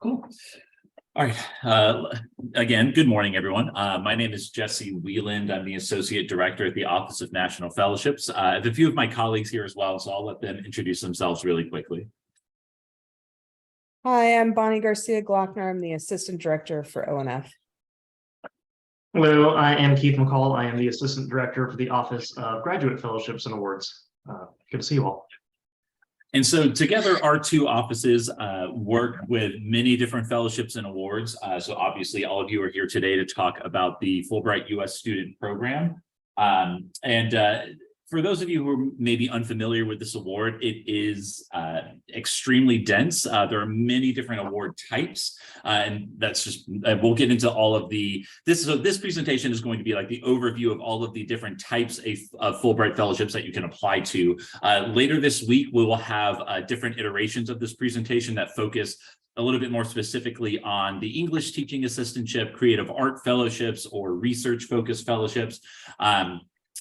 Cool. All right. Again, good morning, everyone. My name is Jesse Wieland. I'm the Associate Director at the Office of National Fellowships. I have a few of my colleagues here as well, so I'll let them introduce themselves really quickly. Hi, I'm Bonnie Garcia Glockner. I'm the Assistant Director for ONF. Hello, I am Keith McCall. I am the Assistant Director for the Office of Graduate Fellowships and Awards. Good to see you all. And so together, our two offices work with many different fellowships and awards. So obviously, all of you are here today to talk about the Fulbright U.S. Student Program. For those of you who are maybe unfamiliar with this award, it is extremely dense. There are many different award types, and that's just, we'll get into all of this presentation is going to be like the overview of all of the different types of Fulbright fellowships that you can apply to. Later this week, we will have different iterations of this presentation that focus a little bit more specifically on the English teaching assistantship, creative art fellowships, or research-focused fellowships.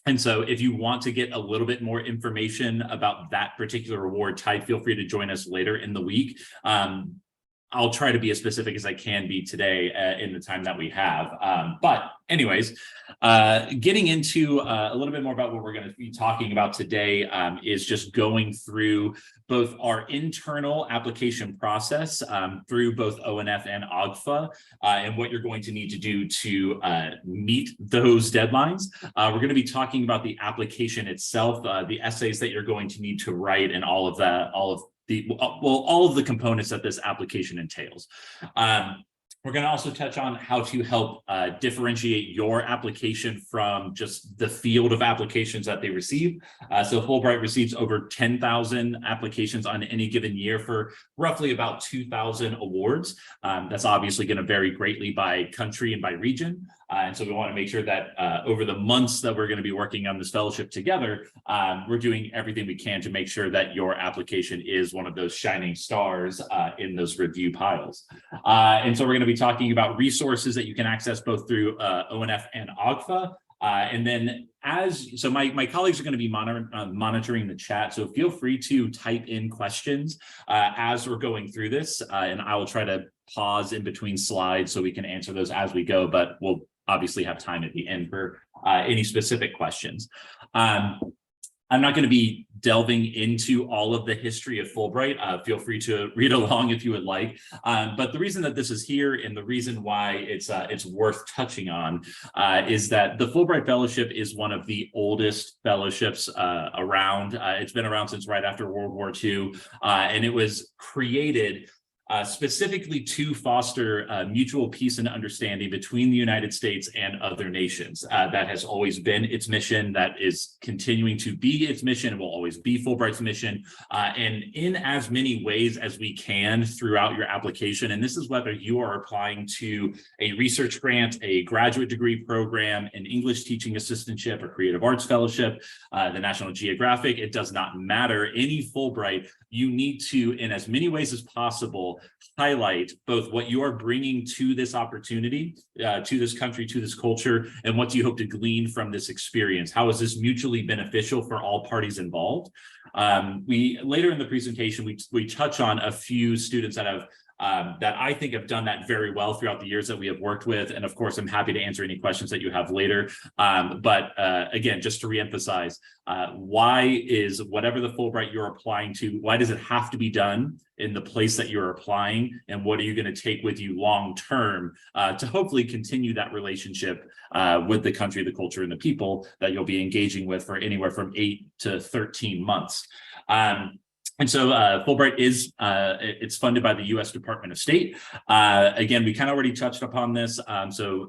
And so if you want to get a little bit more information about that particular award type, feel free to join us later in the week. I'll try to be as specific as I can be today in the time that we have. But anyways, getting into a little bit more about what we're going to be talking about today is just going through both our internal application process through both ONF and OGFA and what you're going to need to do to meet those deadlines. We're going to be talking about the application itself, the essays that you're going to need to write, and all of the components that this application entails. We're going to also touch on how to help differentiate your application from just the field of applications that they receive. So Fulbright receives over 10,000 applications on any given year for roughly about 2,000 awards. That's obviously going to vary greatly by country and by region. And so we want to make sure that over the months that we're going to be working on this fellowship together, we're doing everything we can to make sure that your application is one of those shining stars in those review piles. And so we're going to be talking about resources that you can access both through ONF and OGFA. And then my colleagues are going to be monitoring the chat, so feel free to type in questions as we're going through this, and I will try to pause in between slides so we can answer those as we go, but we'll obviously have time at the end for any specific questions. I'm not going to be delving into all of the history of Fulbright. Feel free to read along if you would like. But the reason that this is here and the reason why it's worth touching on is that the Fulbright Fellowship is one of the oldest fellowships around. It's been around since right after World War II, and it was created specifically to foster mutual peace and understanding between the United States and other nations. That has always been its mission. That is continuing to be its mission. It will always be Fulbright's mission. And in as many ways as we can throughout your application, and this is whether you are applying to a research grant, a graduate degree program, an English teaching assistantship, or creative arts fellowship, the National Geographic, it does not matter. Any Fulbright, you need to, in as many ways as possible, highlight both what you are bringing to this opportunity, to this country, to this culture, and what do you hope to glean from this experience? How is this mutually beneficial for all parties involved? Later in the presentation, we touch on a few students that have that I think have done that very well throughout the years that we have worked with. And of course, I'm happy to answer any questions that you have later. But again, just to reemphasize, why is whatever the Fulbright you're applying to, why does it have to be done in the place that you're applying? And what are you going to take with you long term to hopefully continue that relationship with the country, the culture, and the people that you'll be engaging with for anywhere from 8 to 13 months. And so Fulbright is, it's funded by the U.S. Department of State. Again, we kind of already touched upon this. So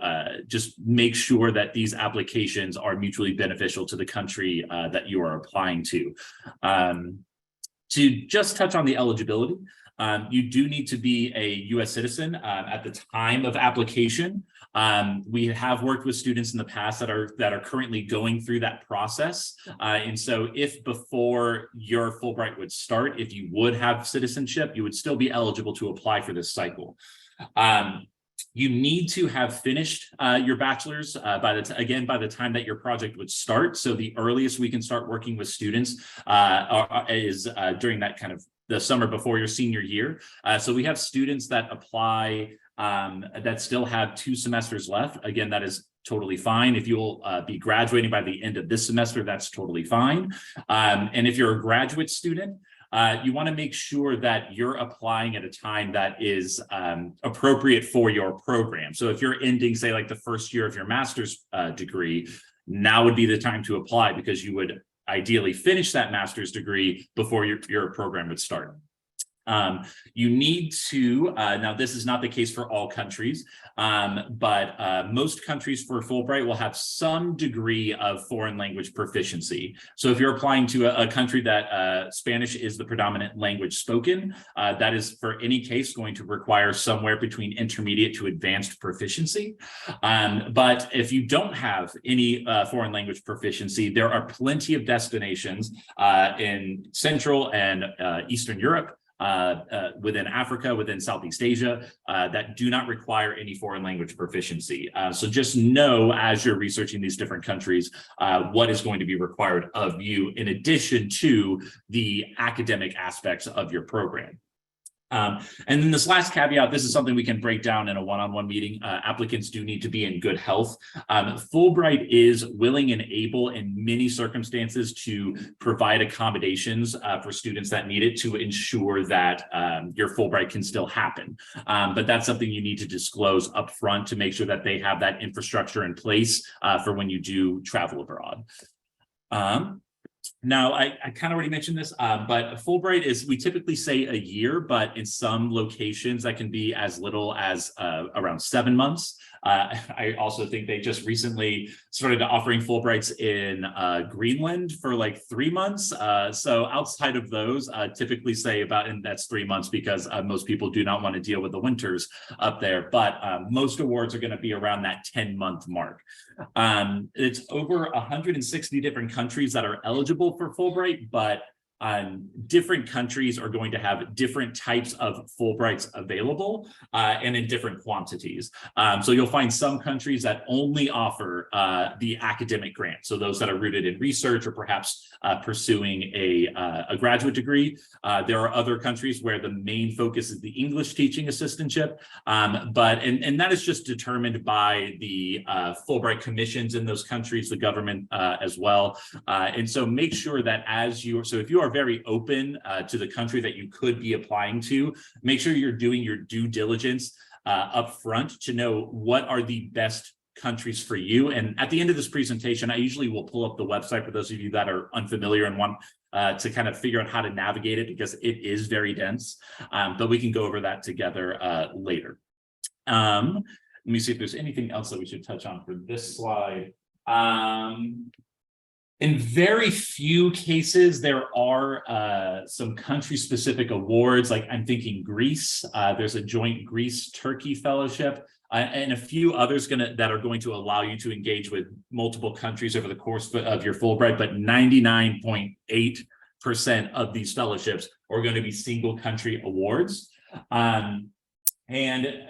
just make sure that these applications are mutually beneficial to the country that you are applying to. To just touch on the eligibility, you do need to be a U.S. citizen at the time of application. We have worked with students in the past that are currently going through that process. And so if before your Fulbright would start, if you would have citizenship, you would still be eligible to apply for this cycle. You need to have finished your bachelor's by the time that your project would start. So the earliest we can start working with students is during that kind of the summer before your senior year. So we have students that apply that still have 2 semesters left. Again, that is totally fine. If you'll be graduating by the end of this semester, that's totally fine. And if you're a graduate student, you want to make sure that you're applying at a time that is appropriate for your program. So if you're ending, say, like the first year of your master's degree, now would be the time to apply, because you would ideally finish that master's degree before your program would start. You need to, now this is not the case for all countries, but most countries for Fulbright will have some degree of foreign language proficiency. So if you're applying to a country that Spanish is the predominant language spoken, that is for any case going to require somewhere between intermediate to advanced proficiency. But if you don't have any foreign language proficiency, there are plenty of destinations in Central and Eastern Europe, within Africa, within Southeast Asia, that do not require any foreign language proficiency. So just know, as you're researching these different countries, what is going to be required of you in addition to the academic aspects of your program. And then this last caveat, this is something we can break down in a one-on-one meeting. Applicants do need to be in good health. Fulbright is willing and able in many circumstances to provide accommodations for students that need it to ensure that your Fulbright can still happen. But that's something you need to disclose upfront to make sure that they have that infrastructure in place for when you do travel abroad. Now, I kind of already mentioned this, but Fulbright is, we typically say a year, but in some locations that can be as little as around 7 months. I also think they just recently started offering Fulbrights in Greenland for like 3 months. So outside of those, typically say about, and that's 3 months because most people do not want to deal with the winters up there. But most awards are going to be around that 10-month mark. It's over 160 different countries that are eligible for Fulbright, but different countries are going to have different types of Fulbrights available and in different quantities. So you'll find some countries that only offer the academic grant. So those that are rooted in research or perhaps pursuing a graduate degree. There are other countries where the main focus is the English teaching assistantship, and that is just determined by the Fulbright commissions in those countries, the government as well. And so make sure that so if you are very open to the country that you could be applying to, make sure you're doing your due diligence up front to know what are the best countries for you. And at the end of this presentation, I usually will pull up the website for those of you that are unfamiliar and want to kind of figure out how to navigate it, because it is very dense, but we can go over that together later. Let me see if there's anything else that we should touch on for this slide. In very few cases, there are some country-specific awards, like I'm thinking Greece. There's a joint Greece-Turkey fellowship, and a few others that are going to allow you to engage with multiple countries over the course of your Fulbright, but 99.8% of these fellowships are going to be single country awards. And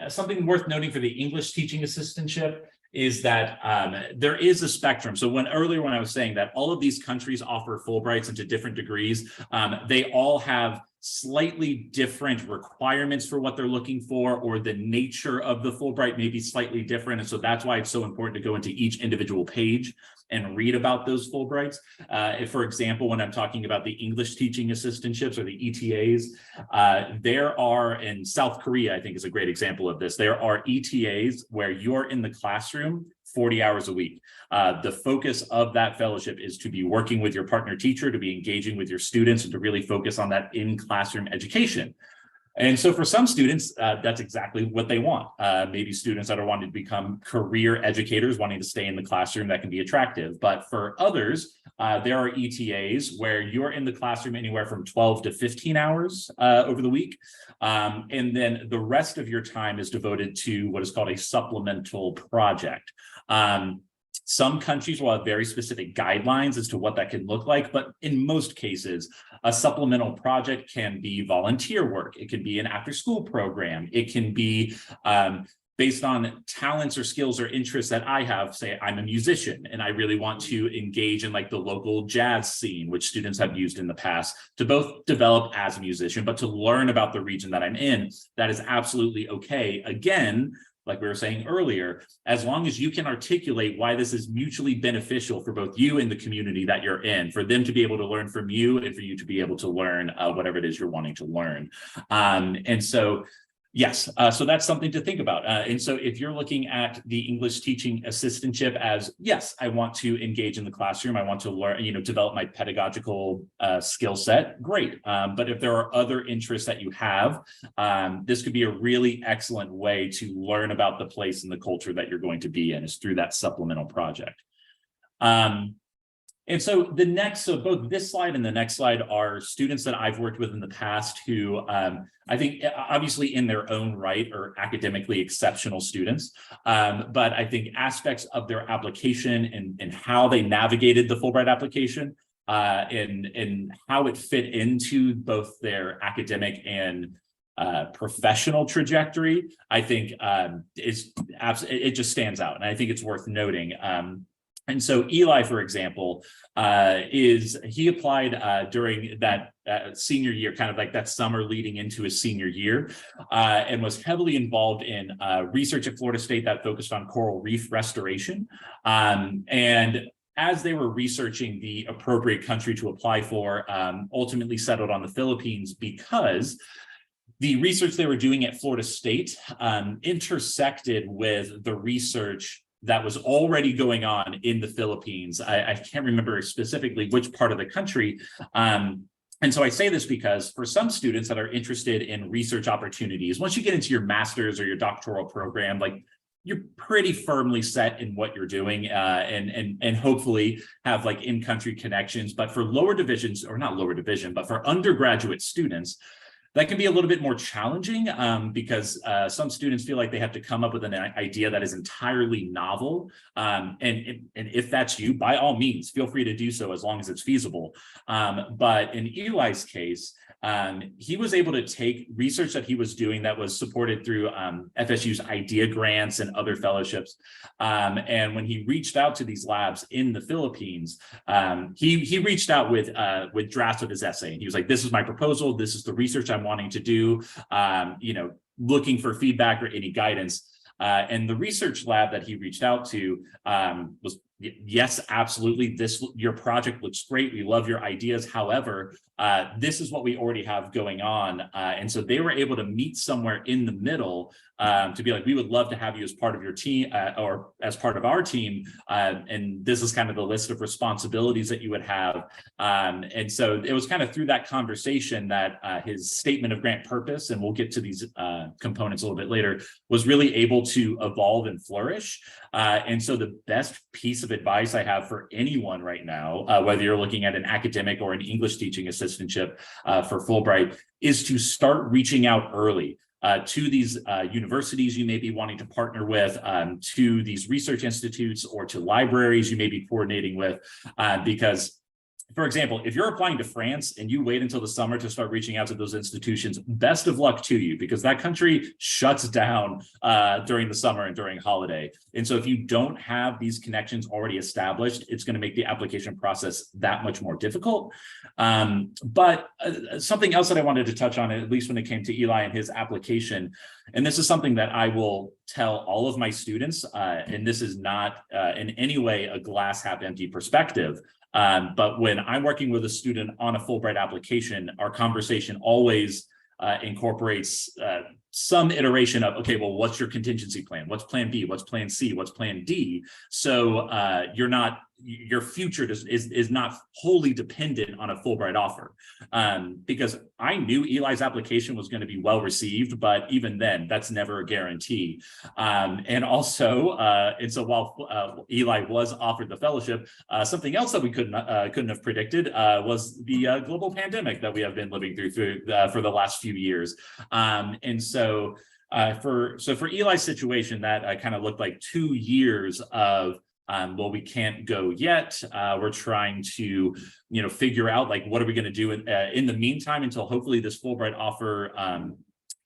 something worth noting for the English teaching assistantship is that there is a spectrum. So earlier when I was saying that all of these countries offer Fulbrights into different degrees, they all have slightly different requirements for what they're looking for, or the nature of the Fulbright may be slightly different. And so that's why it's so important to go into each individual page and read about those Fulbrights. If, for example, when I'm talking about the English teaching assistantships or the ETAs, there are, in South Korea, I think is a great example of this, there are ETAs where you're in the classroom 40 hours a week. The focus of that fellowship is to be working with your partner teacher, to be engaging with your students, and to really focus on that in-classroom education. And so for some students, that's exactly what they want. Maybe students that are wanting to become career educators, wanting to stay in the classroom, that can be attractive. But for others, there are ETAs where you're in the classroom anywhere from 12 to 15 hours over the week. And then the rest of your time is devoted to what is called a supplemental project. Some countries will have very specific guidelines as to what that can look like, but in most cases, a supplemental project can be volunteer work. It can be an after-school program. It can be based on talents or skills or interests that I have. Say I'm a musician and I really want to engage in like the local jazz scene, which students have used in the past to both develop as a musician, but to learn about the region that I'm in. That is absolutely okay. Again, like we were saying earlier, as long as you can articulate why this is mutually beneficial for both you and the community that you're in, for them to be able to learn from you and for you to be able to learn whatever it is you're wanting to learn. And so yes, so that's something to think about. And so if you're looking at the English teaching assistantship as, yes, I want to engage in the classroom, I want to learn, develop my pedagogical skill set, great. But if there are other interests that you have, this could be a really excellent way to learn about the place and the culture that you're going to be in, is through that supplemental project. And so both this slide and the next slide are students that I've worked with in the past who I think obviously in their own right are academically exceptional students. But I think aspects of their application and how they navigated the Fulbright application and how it fit into both their academic and professional trajectory, I think it just stands out. And I think it's worth noting. And so Eli, for example, he applied during that senior year, kind of like that summer leading into his senior year, and was heavily involved in research at Florida State that focused on coral reef restoration. And as they were researching the appropriate country to apply for, ultimately settled on the Philippines because the research they were doing at Florida State intersected with the research that was already going on in the Philippines. I can't remember specifically which part of the country. And so I say this because for some students that are interested in research opportunities, once you get into your master's or your doctoral program, like you're pretty firmly set in what you're doing and hopefully have like in-country connections. But for lower divisions, or not lower division, but for undergraduate students, that can be a little bit more challenging because some students feel like they have to come up with an idea that is entirely novel. And if that's you, by all means, feel free to do so as long as it's feasible. But in Eli's case, he was able to take research that he was doing that was supported through FSU's idea grants and other fellowships. And when he reached out to these labs in the Philippines, he reached out with drafts of his essay. And he was like, this is my proposal. This is the research I'm wanting to do, looking for feedback or any guidance. And the research lab that he reached out to was, yes, absolutely. Your project looks great. We love your ideas. However, this is what we already have going on. And so they were able to meet somewhere in the middle to be like, we would love to have you as part of your team or as part of our team. And this is kind of the list of responsibilities that you would have. And so it was kind of through that conversation that his statement of grant purpose, and we'll get to these components a little bit later, was really able to evolve and flourish. And so the best piece of advice I have for anyone right now, whether you're looking at an academic or an English teaching assistantship for Fulbright, is to start reaching out early. To these universities you may be wanting to partner with, to these research institutes, or to libraries you may be coordinating with, because, for example, if you're applying to France and you wait until the summer to start reaching out to those institutions, best of luck to you, because that country shuts down during the summer and during holiday. And so if you don't have these connections already established, it's going to make the application process that much more difficult. But something else that I wanted to touch on, at least when it came to Eli and his application, and this is something that I will tell all of my students, and this is not in any way a glass half empty perspective. But when I'm working with a student on a Fulbright application, our conversation always incorporates some iteration of, okay, well, what's your contingency plan? What's plan B? What's plan C? What's plan D? So your future is not wholly dependent on a Fulbright offer, because I knew Eli's application was going to be well received, but even then, that's never a guarantee. And so while Eli was offered the fellowship, something else that we couldn't have predicted was the global pandemic that we have been living through for the last few years. And so for Eli's situation, that kind of looked like 2 years of well, we can't go yet. We're trying to, figure out like what are we going to do in the meantime until hopefully this Fulbright offer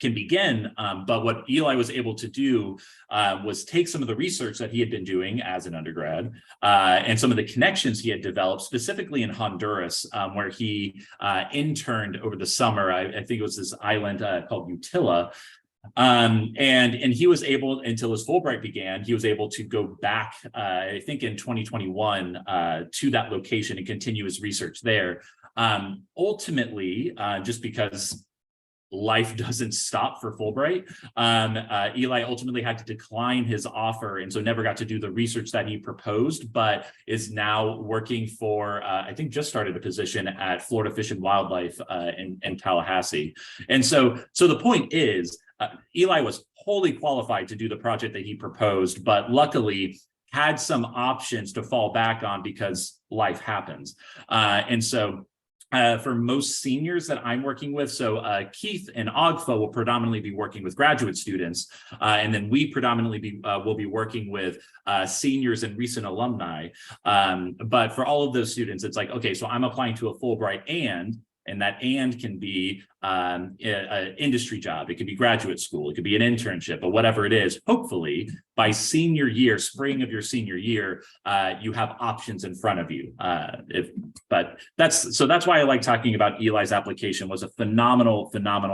can begin. But what Eli was able to do was take some of the research that he had been doing as an undergrad and some of the connections he had developed, specifically in Honduras, where he interned over the summer. I think it was this island called Utila. And he was able, until his Fulbright began, he was able to go back, I think in 2021, to that location and continue his research there. Ultimately, just because life doesn't stop for Fulbright, Eli ultimately had to decline his offer, and so never got to do the research that he proposed, but is now working for, I think just started a position at Florida Fish and Wildlife in Tallahassee. And so the point is, Eli was wholly qualified to do the project that he proposed, but luckily had some options to fall back on because life happens. And so for most seniors that I'm working with, so Keith and Agfa will predominantly be working with graduate students, and then we predominantly will be working with seniors and recent alumni. But for all of those students, it's like, okay, so I'm applying to a Fulbright, and that can be an industry job. It could be graduate school. It could be an internship, but whatever it is, hopefully by senior year, spring of your senior year, you have options in front of you. But that's why I like talking about Eli's application. Was a phenomenal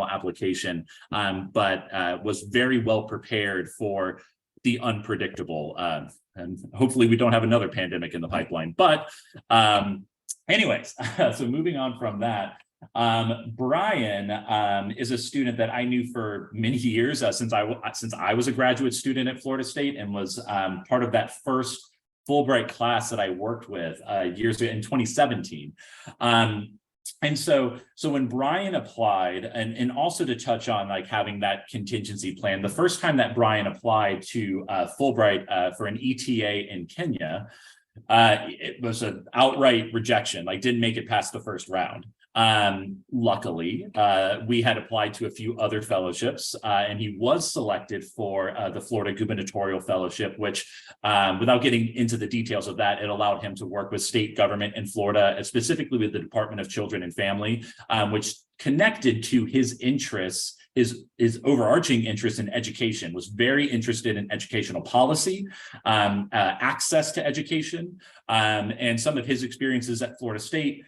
application, but was very well prepared for the unpredictable. And hopefully we don't have another pandemic in the pipeline. But anyways, so moving on from that, Brian is a student that I knew for many years, since I was a graduate student at Florida State, and was part of that first Fulbright class that I worked with years ago in 2017. And so when Brian applied, and also to touch on like having that contingency plan, the first time that Brian applied to Fulbright for an ETA in Kenya, it was an outright rejection, like didn't make it past the first round. Luckily, we had applied to a few other fellowships, and he was selected for the Florida Gubernatorial Fellowship, which, without getting into the details of that, it allowed him to work with state government in Florida, and specifically with the Department of Children and Family, which connected to his interests. His overarching interest in education, was very interested in educational policy, access to education, and some of his experiences at Florida State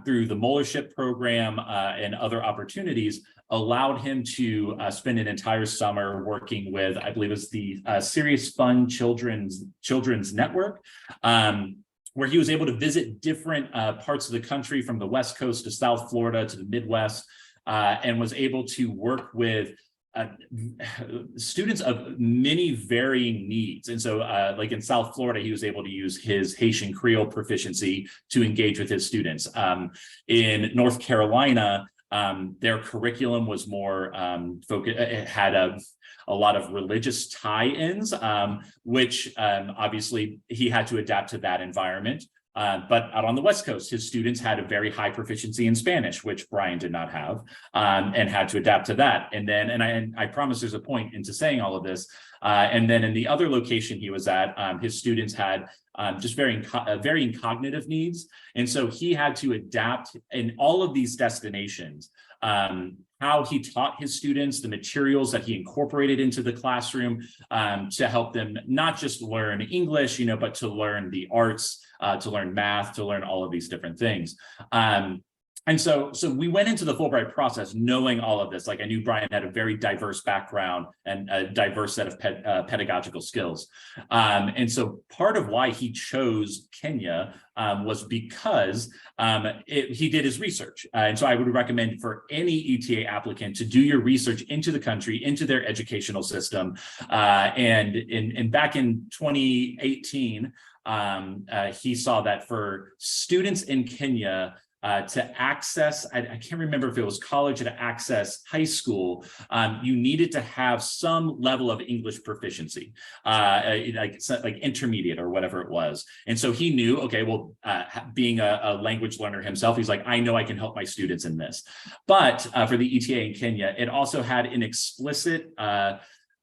through the Mullership program and other opportunities allowed him to spend an entire summer working with, I believe it was the Serious Fun Children's Network, where he was able to visit different parts of the country, from the West Coast to South Florida to the Midwest, and was able to work with students of many varying needs. And so like in South Florida, he was able to use his Haitian Creole proficiency to engage with his students. In North Carolina, their curriculum was more focused, it had a lot of religious tie-ins, which obviously he had to adapt to that environment. But out on the West Coast, his students had a very high proficiency in Spanish, which Brian did not have, and had to adapt to that. And then, and I promise there's a point into saying all of this. And then in the other location he was at, his students had just varying cognitive needs. And so he had to adapt in all of these destinations, how he taught his students, the materials that he incorporated into the classroom, to help them not just learn English, but to learn the arts, to learn math, to learn all of these different things. And so we went into the Fulbright process knowing all of this. Like, I knew Brian had a very diverse background and a diverse set of pedagogical skills. And so part of why he chose Kenya was because he did his research. And so I would recommend for any ETA applicant to do your research into the country, into their educational system. And back in 2018, he saw that for students in Kenya, to access, I can't remember if it was college or to access high school, you needed to have some level of English proficiency, like intermediate or whatever it was. And so he knew, okay, well, being a language learner himself, he's like, I know I can help my students in this. But for the ETA in Kenya, it also had an explicit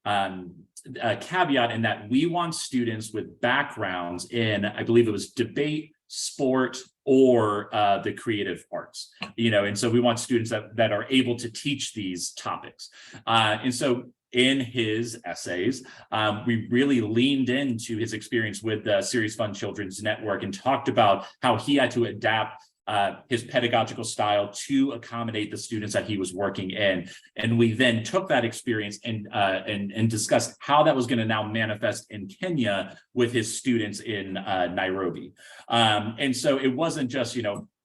caveat in that we want students with backgrounds in, I believe it was debate, sport, or the creative arts, and so we want students that are able to teach these topics. And so in his essays, we really leaned into his experience with the Serious Fun Children's Network and talked about how he had to adapt his pedagogical style to accommodate the students that he was working in. And we then took that experience and discussed how that was going to now manifest in Kenya with his students in Nairobi. And so it wasn't just,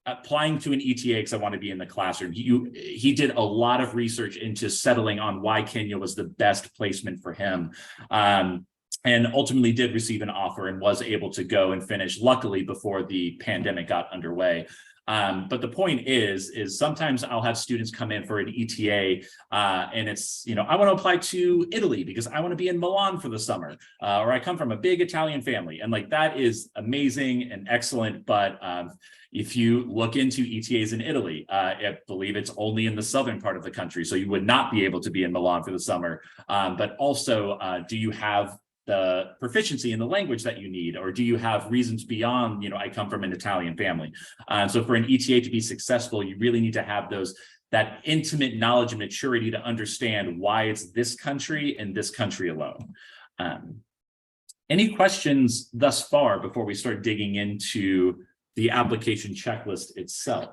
applying to an ETA because I want to be in the classroom. He did a lot of research into settling on why Kenya was the best placement for him. And ultimately did receive an offer and was able to go and finish, luckily, before the pandemic got underway. But the point is sometimes I'll have students come in for an ETA and it's, I want to apply to Italy because I want to be in Milan for the summer, or I come from a big Italian family. And like, that is amazing and excellent. But if you look into ETAs in Italy, I believe it's only in the southern part of the country. So you would not be able to be in Milan for the summer. But also, do you have the proficiency in the language that you need, or do you have reasons beyond, I come from an Italian family. So for an ETA to be successful, you really need to have that intimate knowledge and maturity to understand why it's this country and this country alone. Any questions thus far before we start digging into the application checklist itself?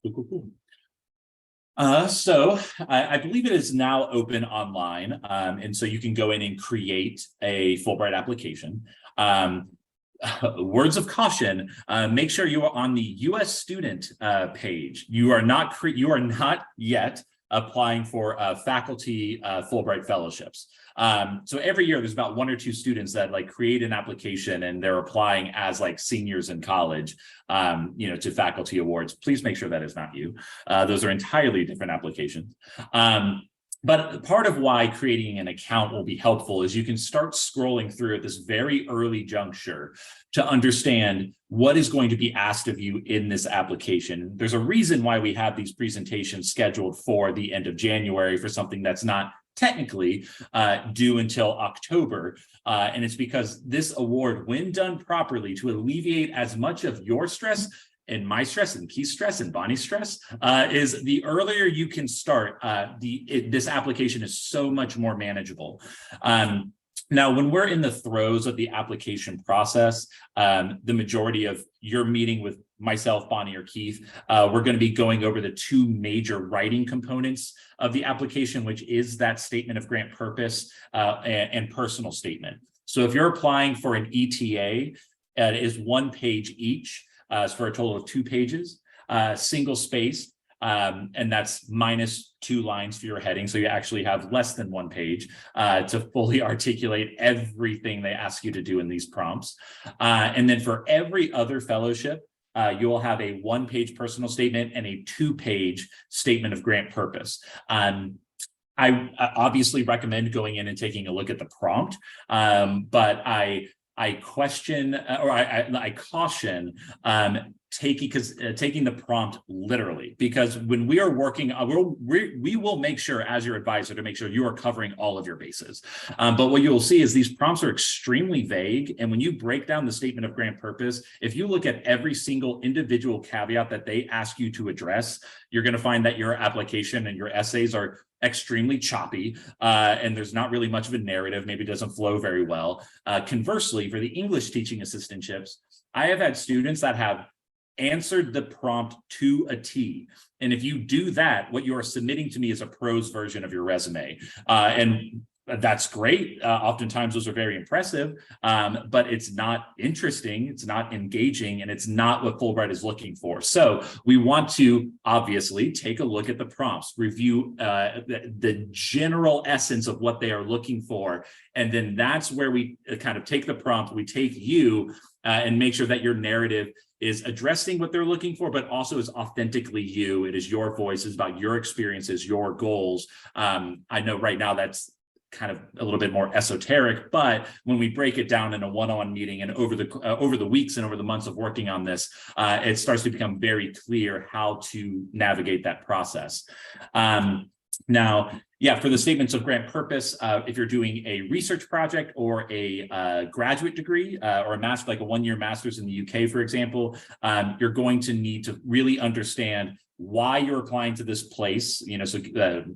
Cool. So I believe it is now open online, and so you can go in and create a Fulbright application. Words of caution: make sure you are on the U.S. student page. You are not yet applying for faculty Fulbright fellowships. So every year there's about 1 or 2 students that create an application and they're applying as seniors in college, to faculty awards. Please make sure that is not you. Those are entirely different applications. But part of why creating an account will be helpful is you can start scrolling through at this very early juncture to understand what is going to be asked of you in this application. There's a reason why we have these presentations scheduled for the end of January for something that's not technically due until October. And it's because this award, when done properly to alleviate as much of your stress and my stress and Keith's stress and Bonnie's stress, is the earlier you can start, this application is so much more manageable. Now, when we're in the throes of the application process, the majority of your meeting with myself, Bonnie, or Keith, we're going to be going over the 2 major writing components of the application, which is that statement of grant purpose and personal statement. So if you're applying for an ETA, it is 1 page each. For a total of 2 pages, single space, and that's -2 lines for your heading. So you actually have less than 1 page to fully articulate everything they ask you to do in these prompts. And then for every other fellowship, you will have a 1-page personal statement and a 2-page statement of grant purpose. I obviously recommend going in and taking a look at the prompt, but I question, or I caution taking the prompt literally, because when we are working, we will make sure as your advisor to make sure you are covering all of your bases. But what you will see is these prompts are extremely vague. And when you break down the statement of grant purpose, if you look at every single individual caveat that they ask you to address, you're going to find that your application and your essays are extremely choppy, and there's not really much of a narrative, maybe it doesn't flow very well. Conversely, for the English teaching assistantships, I have had students that have answered the prompt to a T. And if you do that, what you are submitting to me is a prose version of your resume. And that's great. Oftentimes those are very impressive, but it's not interesting, it's not engaging, and it's not what Fulbright is looking for. So we want to obviously take a look at the prompts, review the general essence of what they are looking for. And then that's where we kind of take the prompt, we take you and make sure that your narrative is addressing what they're looking for, but also is authentically you. It is your voice, it's about your experiences, your goals. I know right now that's kind of a little bit more esoteric, but when we break it down in a one-on-one meeting and over the weeks and over the months of working on this, it starts to become very clear how to navigate that process. Now, yeah, for the statements of grant purpose, if you're doing a research project or a graduate degree or a master, like a one-year master's in the UK, for example, you're going to need to really understand why you're applying to this place, so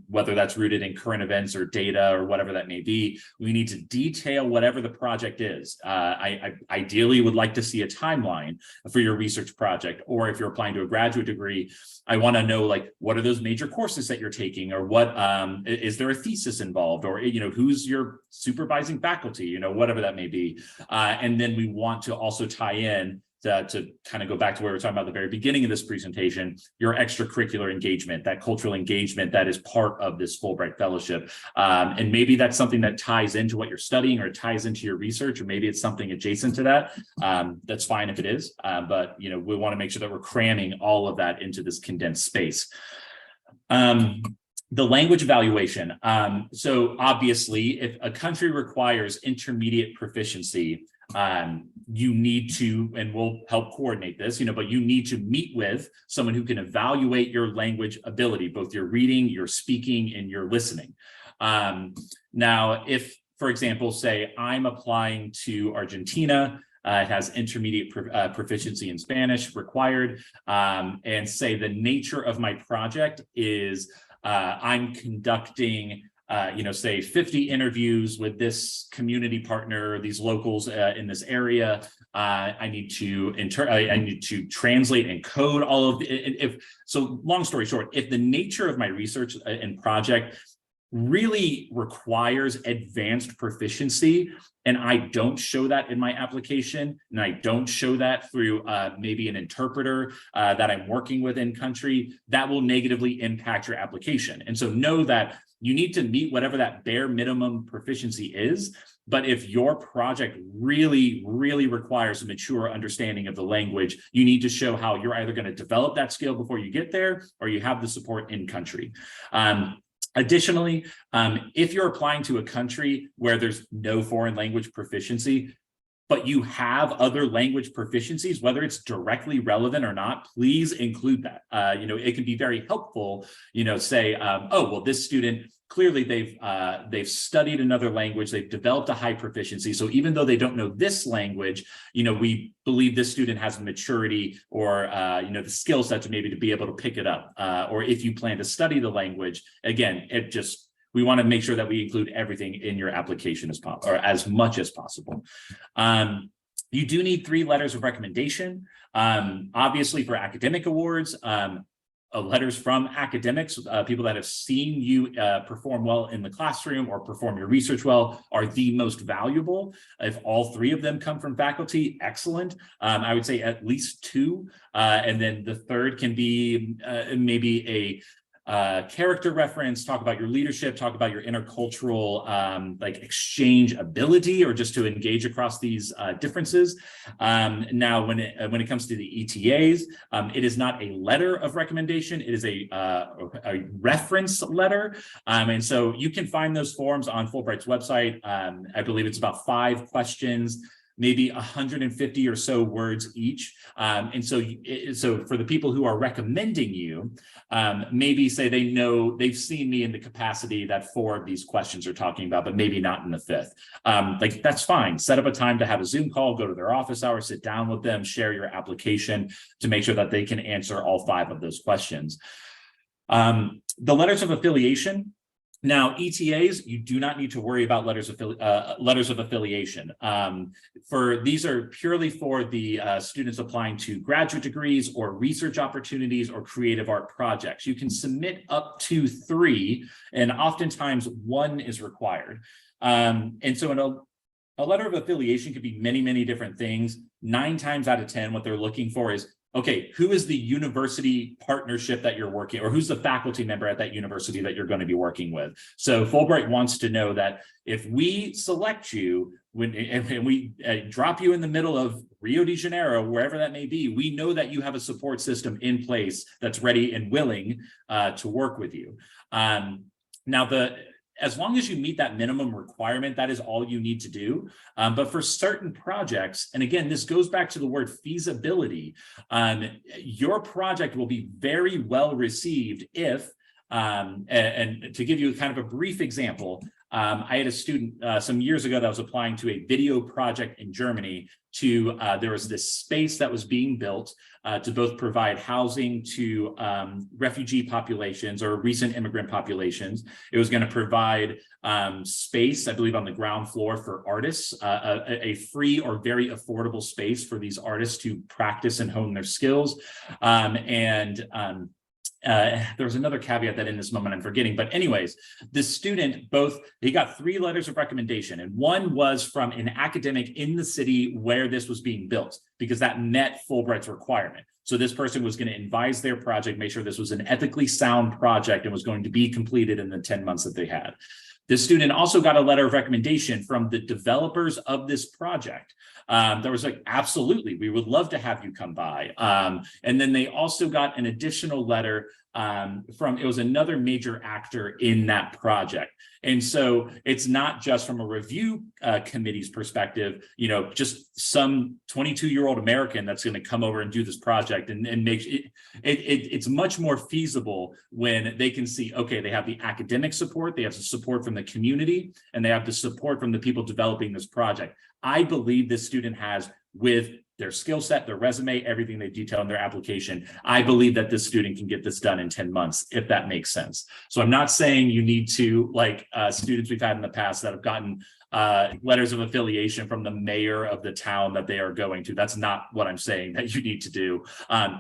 whether that's rooted in current events or data or whatever that may be, we need to detail whatever the project is. I ideally would like to see a timeline for your research project, or if you're applying to a graduate degree, I want to know, like, what are those major courses that you're taking, or what is there a thesis involved, or who's your supervising faculty, whatever that may be. And then we want to also tie in to kind of go back to where we were talking about at the very beginning of this presentation, your extracurricular engagement, that cultural engagement that is part of this Fulbright fellowship. And maybe that's something that ties into what you're studying or ties into your research, or maybe it's something adjacent to that. That's fine if it is, but we want to make sure that we're cramming all of that into this condensed space. The language evaluation. So obviously, if a country requires intermediate proficiency, you need to, and we'll help coordinate this, but you need to meet with someone who can evaluate your language ability, both your reading, your speaking, and your listening. Now, if, for example, say I'm applying to Argentina, it has intermediate proficiency in Spanish required, and say the nature of my project is I'm conducting say 50 interviews with this community partner, these locals in this area. I need to translate and code all of so long story short, if the nature of my research and project really requires advanced proficiency, and I don't show that in my application, and I don't show that through maybe an interpreter that I'm working with in country, that will negatively impact your application. And so know that you need to meet whatever that bare minimum proficiency is. But if your project really, really requires a mature understanding of the language, you need to show how you're either going to develop that skill before you get there, or you have the support in country. Additionally, if you're applying to a country where there's no foreign language proficiency, but you have other language proficiencies, whether it's directly relevant or not, please include that. It can be very helpful, say, oh, well, this student, clearly they've studied another language, they've developed a high proficiency. So even though they don't know this language, we believe this student has the maturity or, the skill set to maybe to be able to pick it up. Or if you plan to study the language, again, we want to make sure that we include everything in your application as possible, or as much as possible. You do need 3 letters of recommendation. Obviously, for academic awards, letters from academics, people that have seen you perform well in the classroom or perform your research well, are the most valuable. If all 3 of them come from faculty, excellent. I would say at least 2. And then the third can be maybe a character reference, talk about your leadership, talk about your intercultural exchange ability, or just to engage across these differences. Now, when it comes to the ETAs, it is not a letter of recommendation, it is a reference letter. And so you can find those forms on Fulbright's website. I believe it's about 5 questions, maybe 150 or so words each. And so for the people who are recommending you, maybe say they've seen me in the capacity that 4 of these questions are talking about, but maybe not in the 5th. That's fine. Set up a time to have a Zoom call, go to their office hours, sit down with them, share your application to make sure that they can answer all 5 of those questions. The letters of affiliation. Now, ETAs, you do not need to worry about letters of affiliation. These are purely for the students applying to graduate degrees or research opportunities or creative art projects. You can submit up to 3, and oftentimes 1 is required. And so in a letter of affiliation could be many, many different things. 9 times out of 10, what they're looking for is, okay, who is the university partnership that you're working, or who's the faculty member at that university that you're going to be working with? So Fulbright wants to know that if we select you and we drop you in the middle of Rio de Janeiro, wherever that may be, we know that you have a support system in place that's ready and willing to work with you. Now, as long as you meet that minimum requirement, that is all you need to do. But for certain projects, and again, this goes back to the word feasibility, your project will be very well received if, and to give you kind of a brief example, I had a student some years ago that was applying to a video project in Germany to, there was this space that was being built to both provide housing to refugee populations or recent immigrant populations. It was going to provide space, I believe, on the ground floor for artists, a free or very affordable space for these artists to practice and hone their skills. There was another caveat that in this moment I'm forgetting, but anyways, this student he got 3 letters of recommendation, and one was from an academic in the city where this was being built, because that met Fulbright's requirement. So this person was going to advise their project, make sure this was an ethically sound project and was going to be completed in the 10 months that they had. This student also got a letter of recommendation from the developers of this project. There was like, absolutely, we would love to have you come by. And then they also got an additional letter from, it was another major actor in that project. And so it's not just from a review committee's perspective, you know, just some 22-year-old American that's going to come over and do this project and make it, it's much more feasible when they can see, okay, they have the academic support, they have the support from the community, and they have the support from the people developing this project. I believe this student has, with their skill set, their resume, everything they detail in their application, I believe that this student can get this done in 10 months, if that makes sense. So I'm not saying you need to, like students we've had in the past that have gotten letters of affiliation from the mayor of the town that they are going to. That's not what I'm saying that you need to do.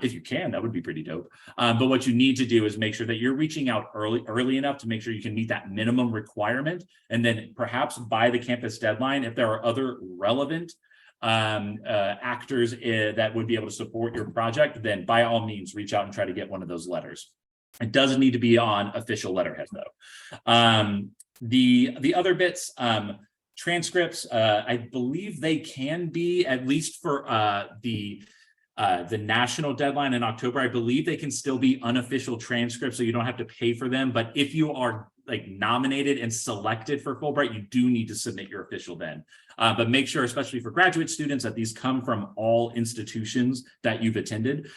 If you can, that would be pretty dope. But what you need to do is make sure that you're reaching out early enough to make sure you can meet that minimum requirement. And then perhaps by the campus deadline, if there are other relevant actors that would be able to support your project, then by all means, reach out and try to get one of those letters. It doesn't need to be on official letterhead though. The other bits, transcripts, I believe they can be, at least for the national deadline in October, I believe they can still be unofficial transcripts, so you don't have to pay for them. But if you are like nominated and selected for Fulbright, you do need to submit your official then. But make sure, especially for graduate students, that these come from all institutions that you've attended.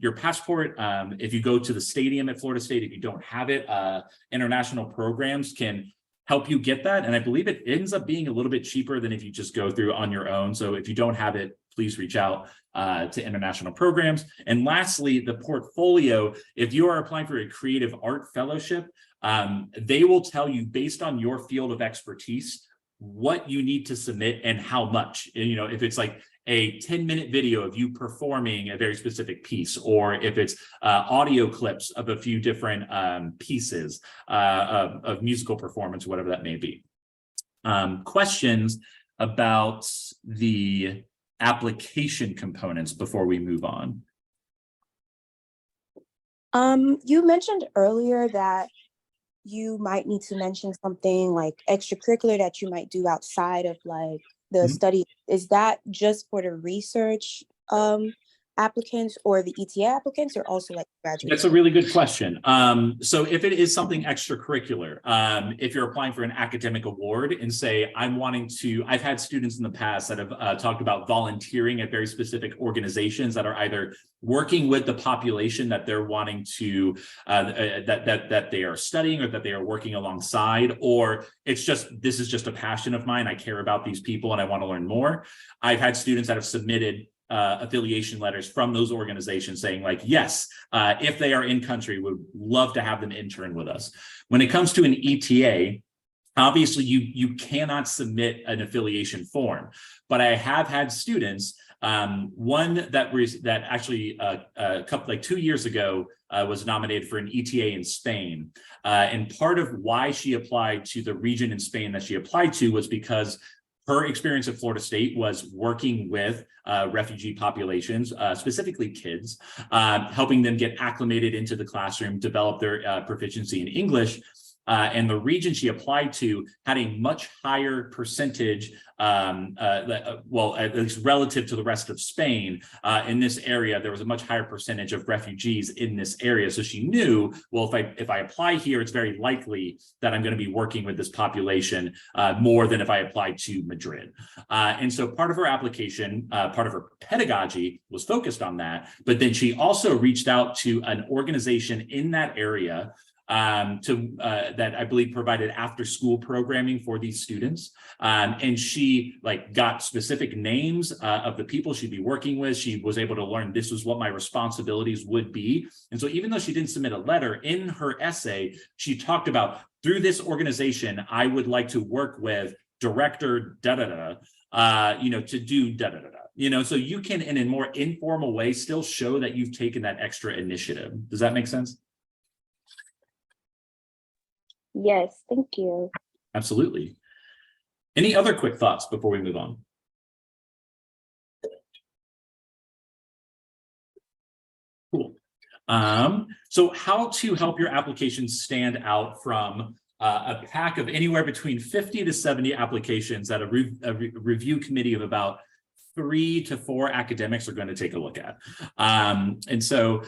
Your passport, if you go to the stadium at Florida State, if you don't have it, international programs can help you get that. And I believe it ends up being a little bit cheaper than if you just go through on your own. So if you don't have it, please reach out to international programs. And lastly, the portfolio, if you are applying for a creative art fellowship, they will tell you based on your field of expertise what you need to submit and how much. You know, if it's like a 10-minute video of you performing a very specific piece, or if it's audio clips of a few different pieces of musical performance, whatever that may be. Questions about the application components before we move on? You mentioned earlier that you might need to mention something like extracurricular that you might do outside of like the study. Is that just for the research applicants or the ETA applicants, or also like graduates? That's a really good question. So if it is something extracurricular, if you're applying for an academic award and say, I've had students in the past that have talked about volunteering at very specific organizations that are either working with the population that they're wanting to, that they are studying or that they are working alongside, or it's just, this is just a passion of mine. I care about these people and I want to learn more. I've had students that have submitted affiliation letters from those organizations saying like, yes, if they are in country, would love to have them intern with us. When it comes to an ETA, obviously you cannot submit an affiliation form, but I have had students, one that actually a couple, like 2 years ago, was nominated for an ETA in Spain. And part of why she applied to the region in Spain that she applied to was because her experience at Florida State was working with refugee populations, specifically kids, helping them get acclimated into the classroom, develop their proficiency in English. and the region she applied to had a much higher percentage, well, at least relative to the rest of Spain, in this area. There was a much higher percentage of refugees in this area. So she knew, well, if I apply here, it's very likely that I'm going to be working with this population more than if I applied to Madrid. And so part of her application, part of her pedagogy was focused on that. But then she also reached out to an organization in that area that I believe provided after school programming for these students. And she got specific names of the people she'd be working with. She was able to learn this was what my responsibilities would be. And so even though she didn't submit a letter, in her essay, she talked about, through this organization, I would like to work with director to do so you can, in a more informal way, still show that you've taken that extra initiative. Does that make sense? Yes, thank you. Absolutely. Any other quick thoughts before we move on? Cool. So how to help your application stand out from a pack of anywhere between 50 to 70 applications that a review committee of about 3 to 4 academics are going to take a look at. And so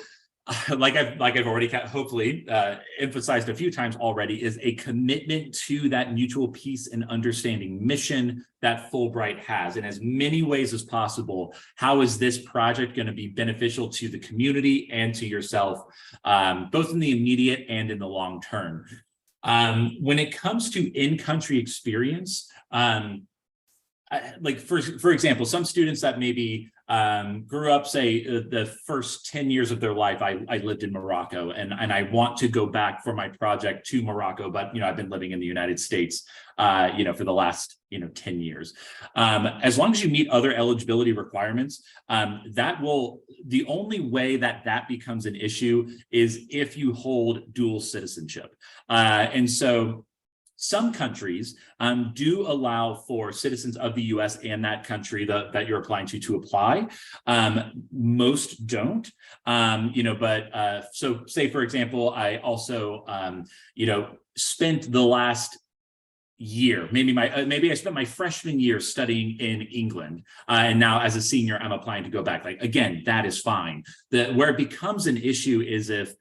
like I've already hopefully emphasized a few times already, is a commitment to that mutual peace and understanding mission that Fulbright has in as many ways as possible. How is this project going to be beneficial to the community and to yourself, both in the immediate and in the long term? When it comes to in-country experience, for example, some students that maybe grew up, say, the first 10 years of their life, I lived in Morocco, and I want to go back for my project to Morocco, but I've been living in the United States for the last 10 years. As long as you meet other eligibility requirements, the only way that becomes an issue is if you hold dual citizenship. And so some countries do allow for citizens of the US and that country that you're applying to apply. Most don't, but so say, for example, I also, spent the last year, maybe I spent my freshman year studying in England, and now as a senior I'm applying to go back. Again, that is fine. Where it becomes an issue is if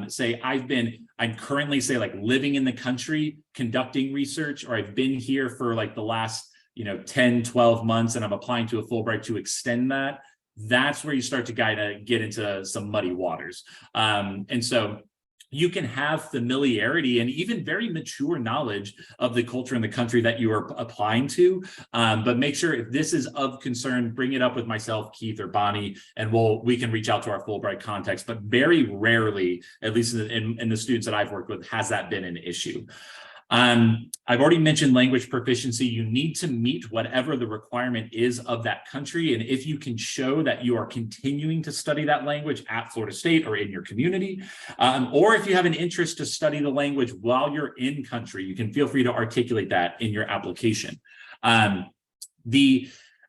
say I'm currently living in the country conducting research, or I've been here for the last 10, 12 months, and I'm applying to a Fulbright to extend that. That's where you start to get into some muddy waters. And so you can have familiarity and even very mature knowledge of the culture in the country that you are applying to, but make sure, if this is of concern, bring it up with myself, Keith, or Bonnie, and we can reach out to our Fulbright contacts. But very rarely, at least in the students that I've worked with, has that been an issue. I've already mentioned language proficiency. You need to meet whatever the requirement is of that country. And if you can show that you are continuing to study that language at Florida State or in your community, or if you have an interest to study the language while you're in country, you can feel free to articulate that in your application. And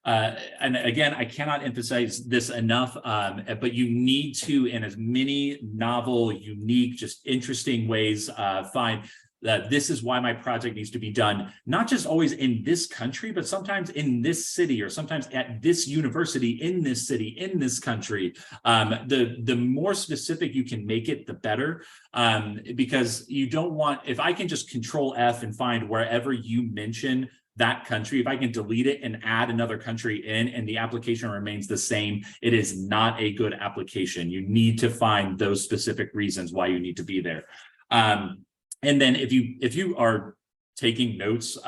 again, I cannot emphasize this enough, but you need to, in as many novel, unique, just interesting ways, find that this is why my project needs to be done, not just always in this country, but sometimes in this city, or sometimes at this university, in this city, in this country. The more specific you can make it, the better, because you don't want, if I can just Control F and find wherever you mention that country, if I can delete it and add another country in and the application remains the same, it is not a good application. You need to find those specific reasons why you need to be there. And then if you are taking notes,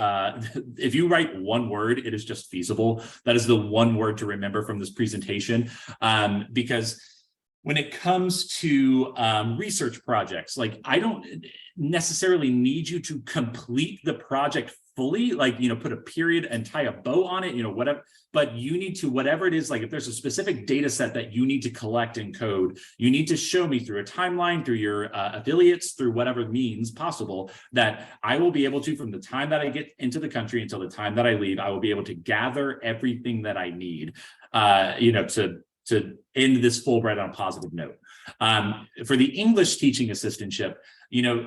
if you write one word, it is just feasible. That is the one word to remember from this presentation, because when it comes to research projects, I don't necessarily need you to complete the project fully, put a period and tie a bow on it, whatever, but you need to, whatever it is, if there's a specific data set that you need to collect and code, you need to show me through a timeline, through your affiliates, through whatever means possible, that I will be able to, from the time that I get into the country until the time that I leave, I will be able to gather everything that I need, to to end this Fulbright on a positive note. For the English teaching assistantship,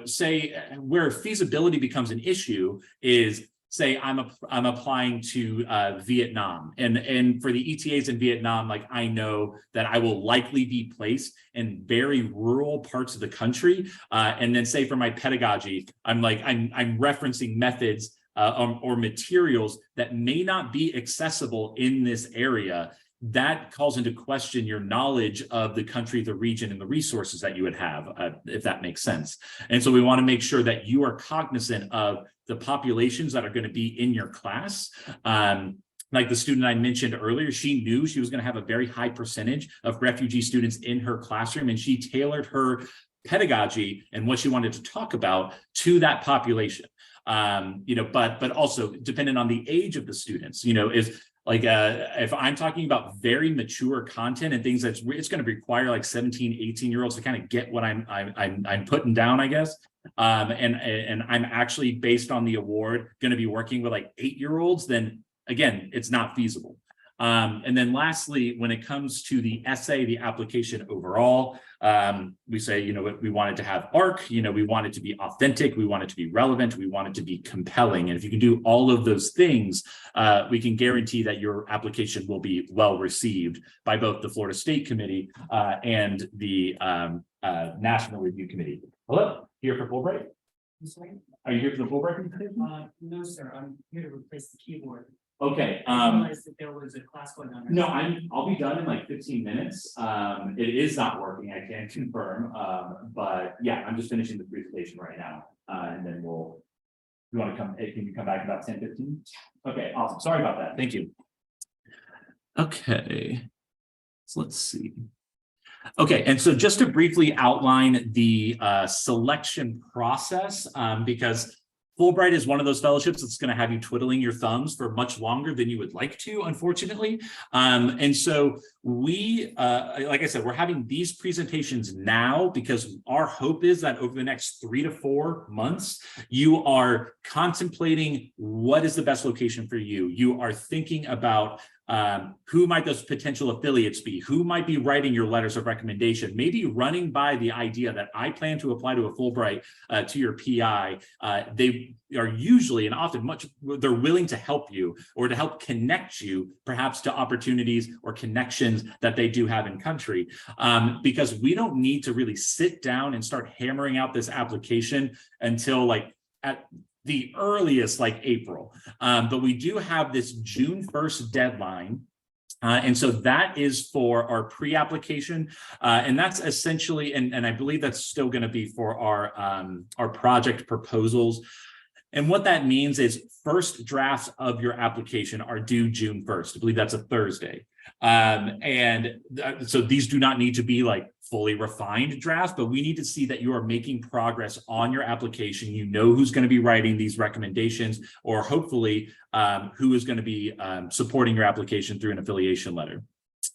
say where feasibility becomes an issue is, say I'm applying to Vietnam, and for the ETAs in Vietnam, like I know that I will likely be placed in very rural parts of the country, and then say for my pedagogy, I'm referencing methods or materials that may not be accessible in this area. That calls into question your knowledge of the country, the region, and the resources that you would have, if that makes sense. And so we want to make sure that you are cognizant of the populations that are going to be in your class. Like the student I mentioned earlier, she knew she was going to have a very high percentage of refugee students in her classroom, and she tailored her pedagogy and what she wanted to talk about to that population. But also dependent on the age of the students, if I'm talking about very mature content and things it's going to require like 17, 18-year-olds to kind of get what I'm putting down, I guess. And I'm actually, based on the award, going to be working with like 8-year-olds, then again, it's not feasible. And then lastly, when it comes to the essay, the application overall, we say, we want it to have arc, we want it to be authentic, we want it to be relevant, we want it to be compelling. And if you can do all of those things, we can guarantee that your application will be well received by both the Florida State Committee and the National Review Committee. Hello, here for Fulbright? Are you here for the Fulbright? No, sir, I'm here to replace the keyboard. Okay. I realized that there was a class going on. No, I'll be done in like 15 minutes. It is not working, I can confirm. But yeah, I'm just finishing the presentation right now. And then you want to come, can you come back about 10:15? Okay, awesome. Sorry about that. Thank you. Okay. So let's see. Okay, and so just to briefly outline the selection process, because Fulbright is one of those fellowships that's going to have you twiddling your thumbs for much longer than you would like to, unfortunately. And so we, like I said, we're having these presentations now because our hope is that over the next 3 to 4 months, you are contemplating what is the best location for you. You are thinking about who might those potential affiliates be, who might be writing your letters of recommendation, maybe running by the idea that I plan to apply to a Fulbright to your PI. They are usually and often they're willing to help you or to help connect you perhaps to opportunities or connections that they do have in country, because we don't need to really sit down and start hammering out this application until like at the earliest, like April. But we do have this June 1st deadline. And so that is for our pre-application. And that's essentially, and I believe that's still going to be for our project proposals. And what that means is first drafts of your application are due June 1st. I believe that's a Thursday. So these do not need to be like fully refined drafts, but we need to see that you are making progress on your application. You know who's going to be writing these recommendations, or hopefully who is going to be supporting your application through an affiliation letter.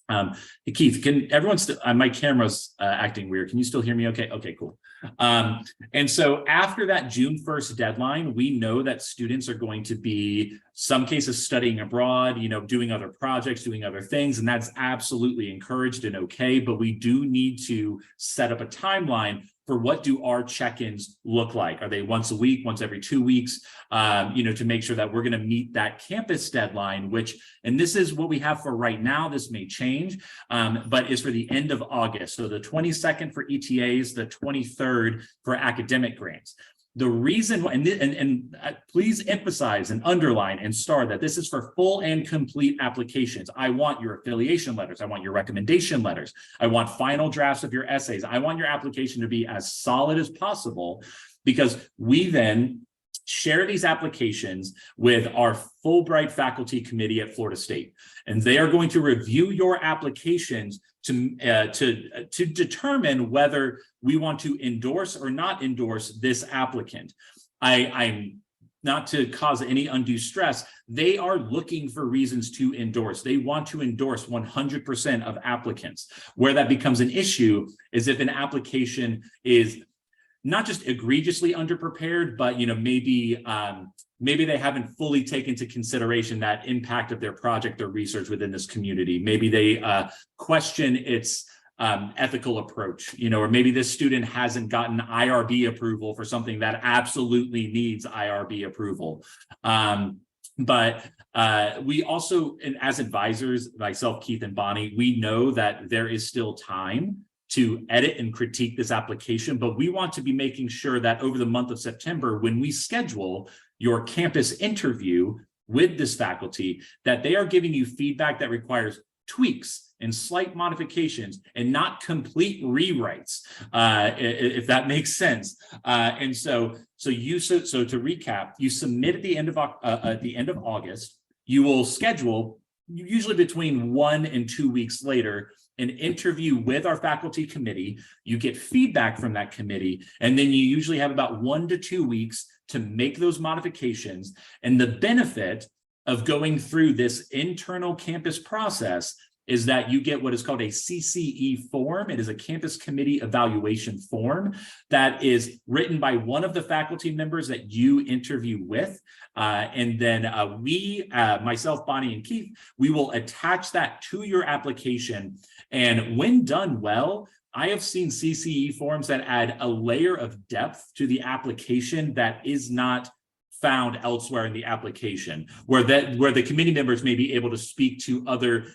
Hey, Keith, can everyone still, my camera's acting weird. Can you still hear me okay? Okay, cool. And so after that June 1st deadline, we know that students are going to be, some cases, studying abroad, doing other projects, doing other things, and that's absolutely encouraged and okay, but we do need to set up a timeline for what do our check-ins look like? Are they once a week, once every 2 weeks, to make sure that we're going to meet that campus deadline, which, and this is what we have for right now, this may change, but is for the end of August. So the 22nd for ETAs, the 23rd for academic grants. The reason, and please emphasize and underline and star that this is for full and complete applications. I want your affiliation letters. I want your recommendation letters. I want final drafts of your essays. I want your application to be as solid as possible, because we then share these applications with our Fulbright faculty committee at Florida State, and they are going to review your applications to determine whether we want to endorse or not endorse this applicant. I'm not to cause any undue stress. They are looking for reasons to endorse. They want to endorse 100% of applicants. Where that becomes an issue is if an application is not just egregiously underprepared, but maybe they haven't fully taken into consideration that impact of their project or research within this community. Maybe they question its ethical approach, or maybe this student hasn't gotten IRB approval for something that absolutely needs IRB approval. But we also, and as advisors, myself, Keith, and Bonnie, we know that there is still time to edit and critique this application, but we want to be making sure that over the month of September, when we schedule your campus interview with this faculty, that they are giving you feedback that requires tweaks and slight modifications and not complete rewrites, if that makes sense. And so to recap, you submit at the end of August. You will schedule, usually between 1 and 2 weeks later, an interview with our faculty committee. You get feedback from that committee, and then you usually have about 1 to 2 weeks to make those modifications. And the benefit of going through this internal campus process is that you get what is called a CCE form. It is a campus committee evaluation form that is written by one of the faculty members that you interview with. And then myself, Bonnie, and Keith, we will attach that to your application. And when done well, I have seen CCE forms that add a layer of depth to the application that is not found elsewhere in the application, where the committee members may be able to speak to other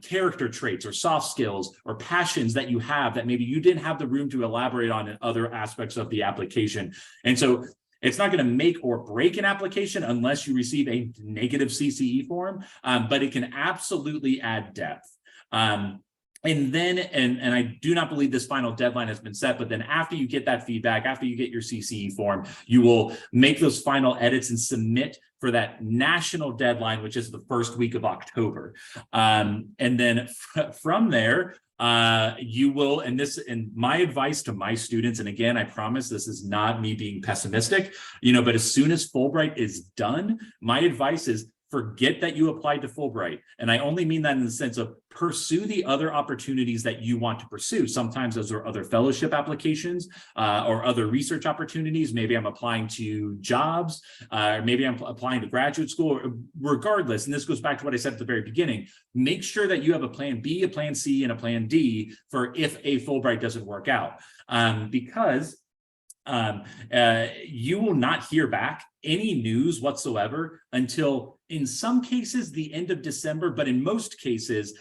character traits or soft skills or passions that you have that maybe you didn't have the room to elaborate on in other aspects of the application. And so it's not going to make or break an application unless you receive a negative CCE form, but it can absolutely add depth. And then, and I do not believe this final deadline has been set, but then after you get that feedback, after you get your CCE form, you will make those final edits and submit for that national deadline, which is the first week of October. And then from there, you will, and my advice to my students, and again, I promise this is not me being pessimistic, but as soon as Fulbright is done, my advice is forget that you applied to Fulbright. And I only mean that in the sense of pursue the other opportunities that you want to pursue. Sometimes those are other fellowship applications or other research opportunities. Maybe I'm applying to jobs, or maybe I'm applying to graduate school. Regardless, and this goes back to what I said at the very beginning, make sure that you have a plan B, a plan C, and a plan D for if a Fulbright doesn't work out. Because you will not hear back any news whatsoever until, in some cases, the end of December, but in most cases,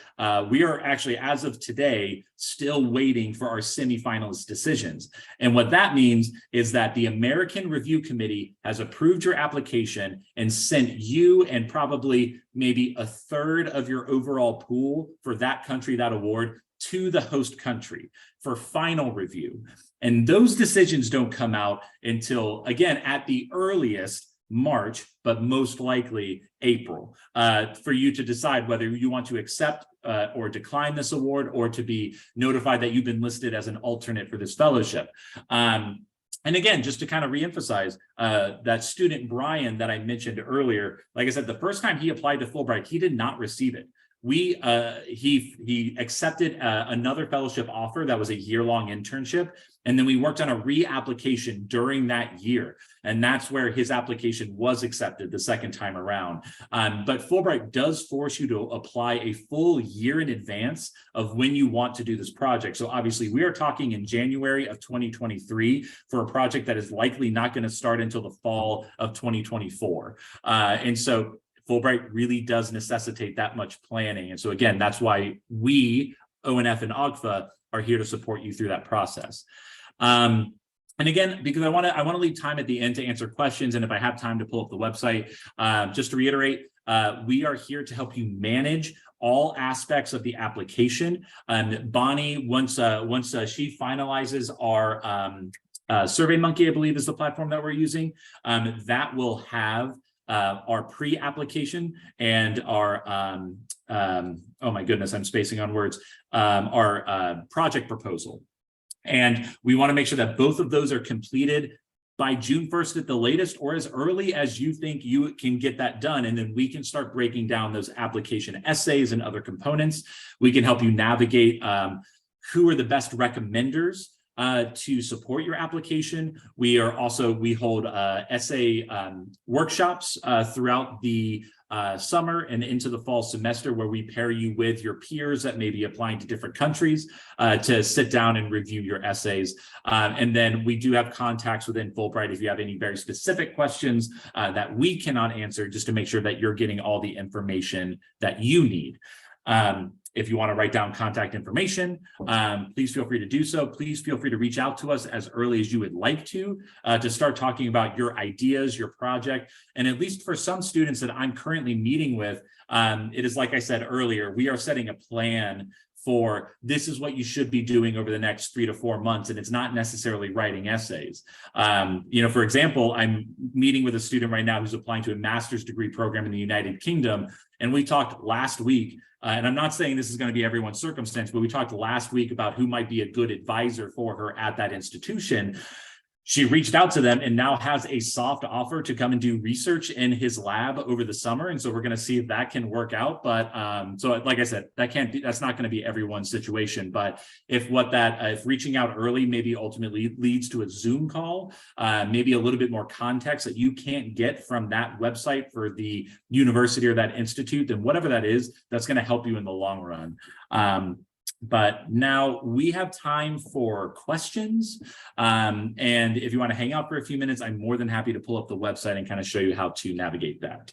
we are actually, as of today, still waiting for our semifinalist decisions. And what that means is that the American Review Committee has approved your application and sent you and probably maybe a third of your overall pool for that country, that award, to the host country for final review. And those decisions don't come out until, again, at the earliest, March, but most likely April, for you to decide whether you want to accept or decline this award, or to be notified that you've been listed as an alternate for this fellowship. And again, just to kind of reemphasize, that student Brian that I mentioned earlier, like I said, the first time he applied to Fulbright, he did not receive it. He accepted another fellowship offer that was a year-long internship, and then we worked on a reapplication during that year, and that's where his application was accepted the second time around. But Fulbright does force you to apply a full year in advance of when you want to do this project. So obviously, we are talking in January of 2023 for a project that is likely not going to start until the fall of 2024, and so Fulbright really does necessitate that much planning. And so again, that's why we, ONF and OGFA, are here to support you through that process. And again, because I want to leave time at the end to answer questions, and if I have time to pull up the website, just to reiterate, we are here to help you manage all aspects of the application. Bonnie, once she finalizes our SurveyMonkey, I believe is the platform that we're using, that will have our pre-application and our oh my goodness, I'm spacing on words, our project proposal. And we want to make sure that both of those are completed by June 1st at the latest, or as early as you think you can get that done. And then we can start breaking down those application essays and other components. We can help you navigate who are the best recommenders to support your application. We hold essay workshops throughout the summer and into the fall semester, where we pair you with your peers that may be applying to different countries to sit down and review your essays. And then we do have contacts within Fulbright if you have any very specific questions that we cannot answer, just to make sure that you're getting all the information that you need. If you want to write down contact information, please feel free to do so. Please feel free to reach out to us as early as you would like to start talking about your ideas, your project. And at least for some students that I'm currently meeting with, it is like I said earlier, we are setting a plan for this is what you should be doing over the next 3 to 4 months. And it's not necessarily writing essays. For example, I'm meeting with a student right now who's applying to a master's degree program in the United Kingdom. And we talked last week, and I'm not saying this is going to be everyone's circumstance, but we talked last week about who might be a good advisor for her at that institution. She reached out to them and now has a soft offer to come and do research in his lab over the summer. And so we're going to see if that can work out. But so like I said, that's not going to be everyone's situation. But if reaching out early maybe ultimately leads to a Zoom call, maybe a little bit more context that you can't get from that website for the university or that institute, then whatever that is, that's going to help you in the long run. But now we have time for questions. And if you want to hang out for a few minutes, I'm more than happy to pull up the website and kind of show you how to navigate that.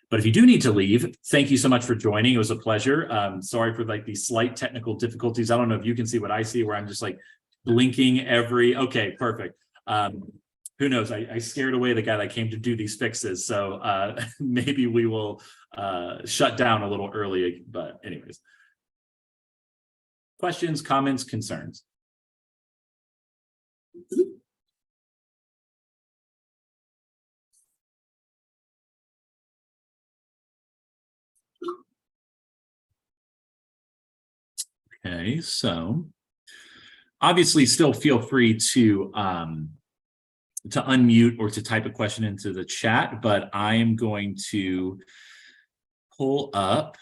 But if you do need to leave, thank you so much for joining. It was a pleasure. Sorry for these slight technical difficulties. I don't know if you can see what I see, where I'm just blinking okay, perfect. Who knows? I scared away the guy that came to do these fixes. So maybe we will shut down a little early, but anyways. Questions, comments, concerns? Okay, so obviously still feel free to unmute or to type a question into the chat, but I am going to pull up.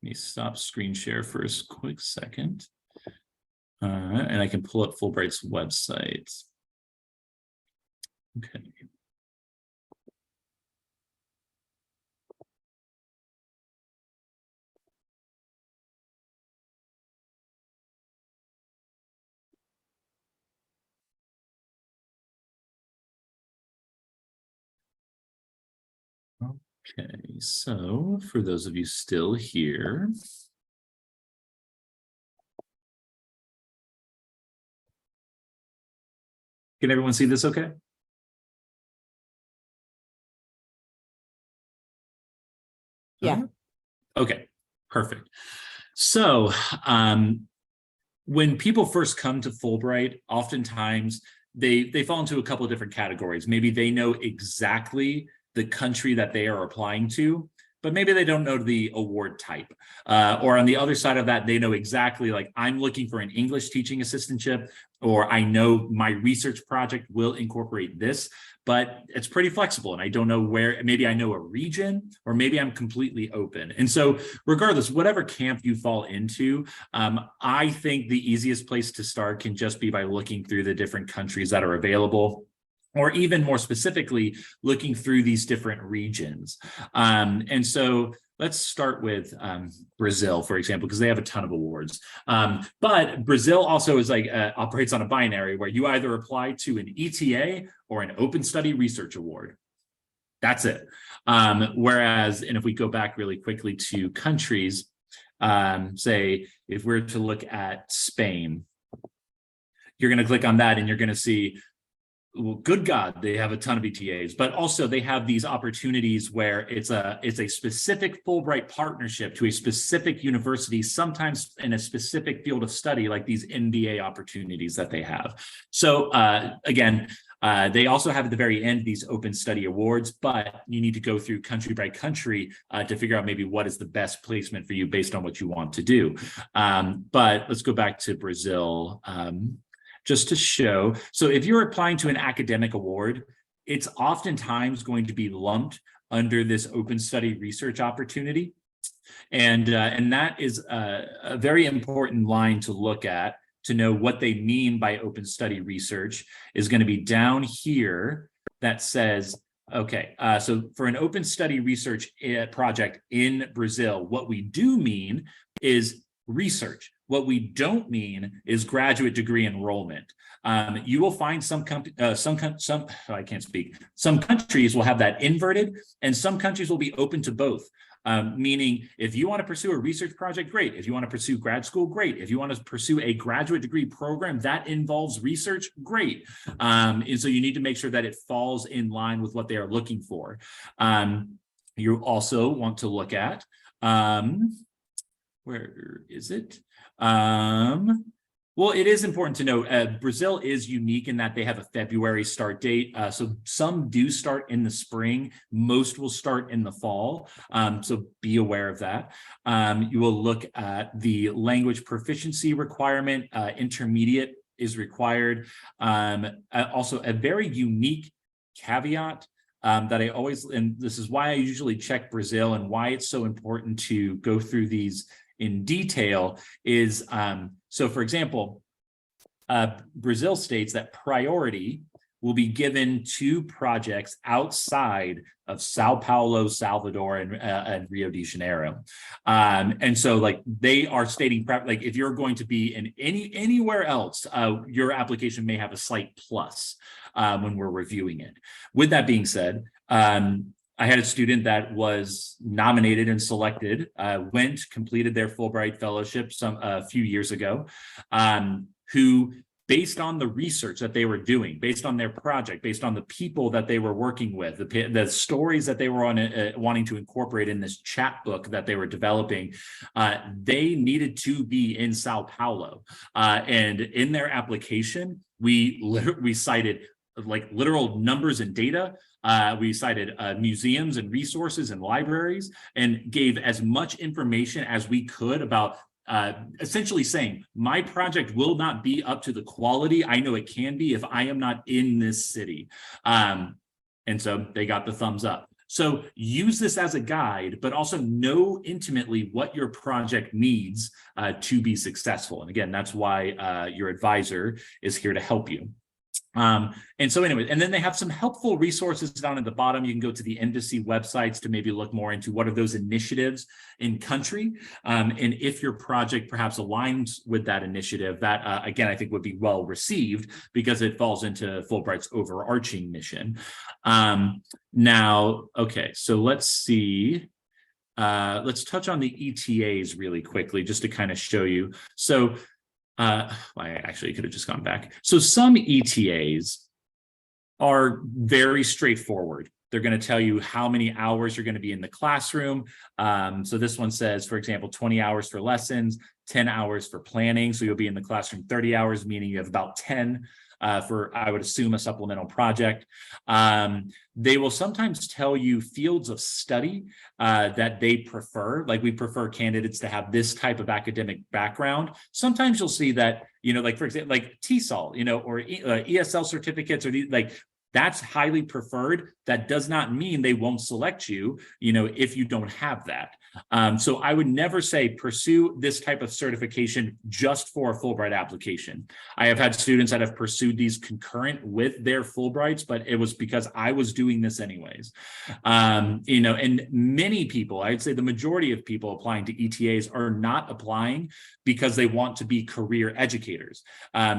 Let me stop screen share for a quick second. And I can pull up Fulbright's website. Okay. Okay, so for those of you still here, can everyone see this okay? Yeah. Okay, perfect. So when people first come to Fulbright, oftentimes they fall into a couple of different categories. Maybe they know exactly the country that they are applying to, but maybe they don't know the award type. Or on the other side of that, they know exactly I'm looking for an English teaching assistantship, or I know my research project will incorporate this, but it's pretty flexible and I don't know where. Maybe I know a region, or maybe I'm completely open. And so regardless, whatever camp you fall into, I think the easiest place to start can just be by looking through the different countries that are available, or even more specifically, looking through these different regions. And so let's start with Brazil, for example, because they have a ton of awards. But Brazil also is operates on a binary where you either apply to an ETA or an Open Study Research Award. That's it. Whereas, and if we go back really quickly to countries, say, if we're to look at Spain, you're going to click on that and you're going to see, well, good God, they have a ton of ETAs, but also they have these opportunities where it's a specific Fulbright partnership to a specific university, sometimes in a specific field of study, like these MBA opportunities that they have. So again, they also have at the very end these open study awards, but you need to go through country by country to figure out maybe what is the best placement for you based on what you want to do. But let's go back to Brazil. Just to show, so if you're applying to an academic award, it's oftentimes going to be lumped under this open study research opportunity. And that is a very important line to look at to know what they mean by open study research is going to be down here that says, okay, so for an open study research project in Brazil, what we do mean is research. What we don't mean is graduate degree enrollment. You will find some I can't speak. Some countries will have that inverted, and some countries will be open to both. Meaning, if you want to pursue a research project, great. If you want to pursue grad school, great. If you want to pursue a graduate degree program that involves research, great. And so you need to make sure that it falls in line with what they are looking for. You also want to look at, where is it? Well, it is important to note, Brazil is unique in that they have a February start date. So some do start in the spring. Most will start in the fall. So be aware of that. You will look at the language proficiency requirement. Intermediate is required. Also, a very unique caveat that I always, and this is why I usually check Brazil and why it's so important to go through these in detail is, so for example, Brazil states that priority will be given to projects outside of Sao Paulo, Salvador, and Rio de Janeiro. And so like they are stating, like if you're going to be in anywhere else, your application may have a slight plus when we're reviewing it. With that being said, I had a student that was nominated and selected, completed their Fulbright fellowship a few years ago, who, based on the research that they were doing, based on their project, based on the people that they were working with, the stories that they were wanting to incorporate in this chat book that they were developing, they needed to be in Sao Paulo. And in their application, we cited like literal numbers and data. We cited museums and resources and libraries and gave as much information as we could about essentially saying my project will not be up to the quality I know it can be if I am not in this city. And so they got the thumbs up. So use this as a guide, but also know intimately what your project needs to be successful. And again, that's why your advisor is here to help you. And so anyway, and then they have some helpful resources down at the bottom. You can go to the embassy websites to maybe look more into what are those initiatives in country. And if your project perhaps aligns with that initiative, that again, I think would be well received because it falls into Fulbright's overarching mission. Now, okay, so let's see. Let's touch on the ETAs really quickly, just to kind of show you. So I actually could have just gone back. So some ETAs are very straightforward. They're going to tell you how many hours you're going to be in the classroom. So this one says, for example, 20 hours for lessons, 10 hours for planning. So you'll be in the classroom 30 hours, meaning you have about 10 for, I would assume, a supplemental project. They will sometimes tell you fields of study that they prefer. Like we prefer candidates to have this type of academic background. Sometimes you'll see that, you know, like for example, like TESOL, you know, or ESL certificates, or like that's highly preferred. That does not mean they won't select you, you know, if you don't have that. So I would never say pursue this type of certification just for a Fulbright application. I have had students that have pursued these concurrent with their Fulbrights, but it was because I was doing this anyways. You know, and many people, I'd say the majority of people applying to ETAs are not applying because they want to be career educators.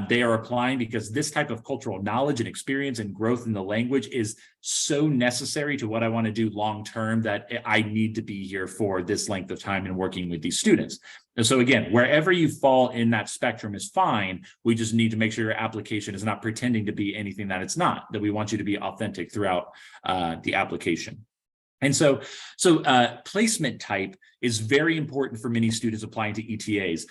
They are applying because this type of cultural knowledge and experience and growth in the language is so necessary to what I want to do long term that I need to be here for this length of time and working with these students. And so again, wherever you fall in that spectrum is fine. We just need to make sure your application is not pretending to be anything that it's not, that we want you to be authentic throughout the application. And so placement type is very important for many students applying to ETAs.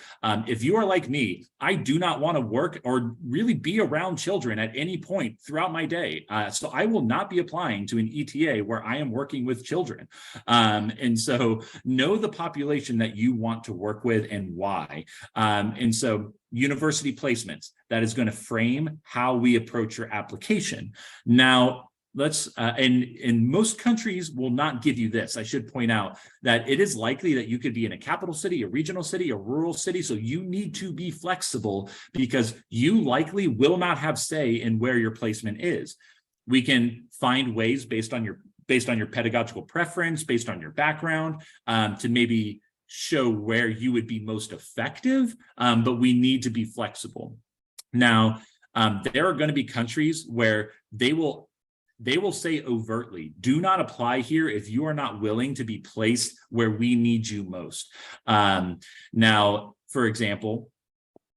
If you are like me, I do not want to work or really be around children at any point throughout my day. So I will not be applying to an ETA where I am working with children. And so know the population that you want to work with and why. And so university placements, that is going to frame how we approach your application. Now, and most countries will not give you this. I should point out that it is likely that you could be in a capital city, a regional city, a rural city. So you need to be flexible because you likely will not have say in where your placement is. We can find ways based on your pedagogical preference, based on your background, to maybe show where you would be most effective, but we need to be flexible. Now, there are going to be countries where they will say overtly, do not apply here if you are not willing to be placed where we need you most. Now, for example,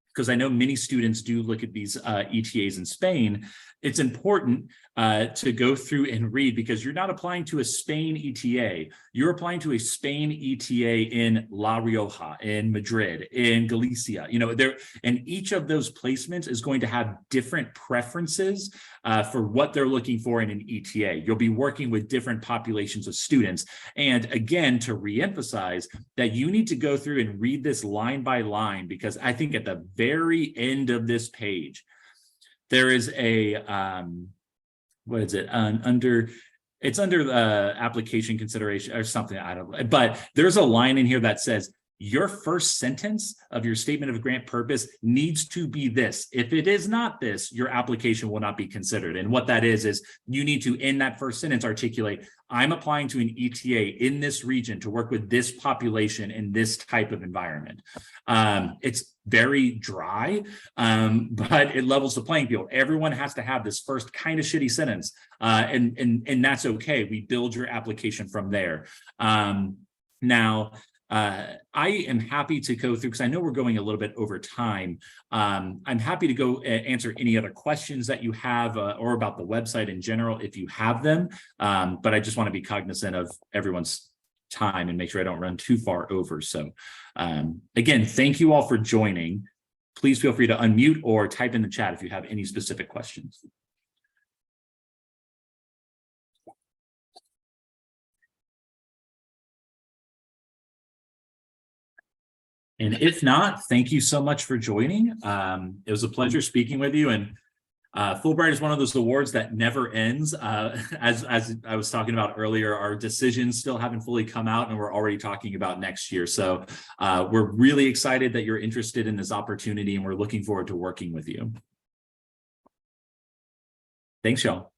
because I know many students do look at these ETAs in Spain, it's important to go through and read, because you're not applying to a Spain ETA. You're applying to a Spain ETA in La Rioja, in Madrid, in Galicia. And each of those placements is going to have different preferences for what they're looking for in an ETA. You'll be working with different populations of students. And again, to reemphasize that you need to go through and read this line by line, because I think at the very end of this page, there is a, it's under the application consideration or something, I don't know, but there's a line in here that says, your first sentence of your statement of grant purpose needs to be this. If it is not this, your application will not be considered. And what that is you need to, in that first sentence, articulate, I'm applying to an ETA in this region to work with this population in this type of environment. It's very dry, but it levels the playing field. Everyone has to have this first kind of shitty sentence, and that's okay. We build your application from there. Now, I am happy to go through, because I know we're going a little bit over time. I'm happy to go answer any other questions that you have or about the website in general, if you have them. But I just want to be cognizant of everyone's time and make sure I don't run too far over. So again, thank you all for joining. Please feel free to unmute or type in the chat if you have any specific questions. And if not, thank you so much for joining. It was a pleasure speaking with you. And Fulbright is one of those awards that never ends. As I was talking about earlier, our decisions still haven't fully come out, and we're already talking about next year. So we're really excited that you're interested in this opportunity, and we're looking forward to working with you. Thanks, y'all.